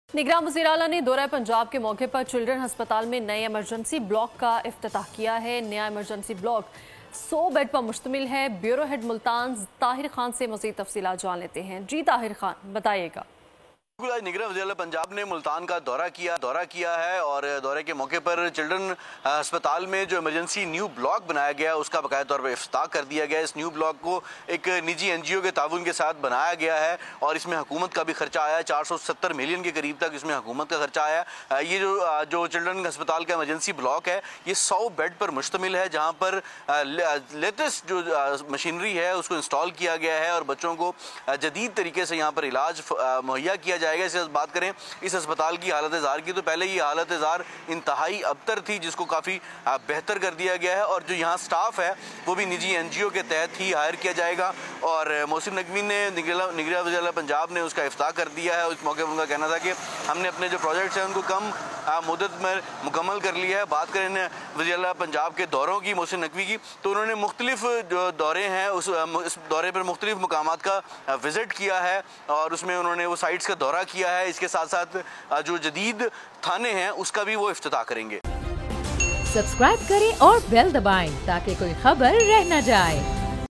निगरान वज़ीर आला ने दौरा पंजाब के मौके पर चिल्ड्रन अस्पताल में नए इमरजेंसी ब्लॉक का इफ्तिताह किया है। नया इमरजेंसी ब्लॉक 100 बेड पर मुश्तमिल है। ब्यूरो हेड मुल्तान ताहिर खान से मज़ीद तफसीलात जान लेते हैं। जी ताहिर खान, बताइएगा। आज निगरान वज़ीर आला पंजाब ने मुल्तान का दौरा किया है और दौरे के मौके पर चिल्ड्रन अस्पताल में जो इमरजेंसी न्यू ब्लॉक बनाया गया है उसका बाकायदा तौर पर इफ्तिताह कर दिया गया है। इस न्यू ब्लॉक को एक निजी NGO के ताउन के साथ बनाया गया है और इसमें हुकूमत का भी खर्चा आया है। 470 मिलियन के करीब तक इसमें हुकूमत का खर्चा आया। ये जो चिल्ड्रन अस्पताल का इमरजेंसी ब्लॉक है ये 100 बेड पर मुश्तमिल है, जहाँ पर लेटेस्ट जो मशीनरी है उसको इंस्टॉल किया गया है और बच्चों को जदीद तरीके से यहाँ पर इलाज मुहैया किया जाएगा। इसे बात करें इस अस्पताल की हालत ज़ार की, तो पहले ये हालत ज़ार इंतहाई अबतर थी, जिसको काफ़ी बेहतर कर दिया गया है और जो यहाँ स्टाफ है वो भी निजी NGO के तहत ही हायर किया जाएगा। और मोहसिन नकवी ने निगरान वज़ीर आला पंजाब ने उसका इफ्तिताह कर दिया है। इस मौके पर उनका कहना था कि हमने अपने जो प्रोजेक्ट्स हैं उनको कम मुद्दत में मुकम्मल कर लिया है। बात करें वज़ीर आला पंजाब के दौरों की, मोहसिन नकवी की, तो उन्होंने मुख्तलिफ जो दौरे हैं उस दौरे पर मुख्तलिफ मुकामात का विज़िट किया है और उसमें उन्होंने वो साइट्स का दौरा किया है। इसके साथ साथ जो जदीद थाने हैं उसका भी वो इफ्तिताह करेंगे। सब्सक्राइब करें और बेल दबाएं ताकि कोई खबर रह न जाए।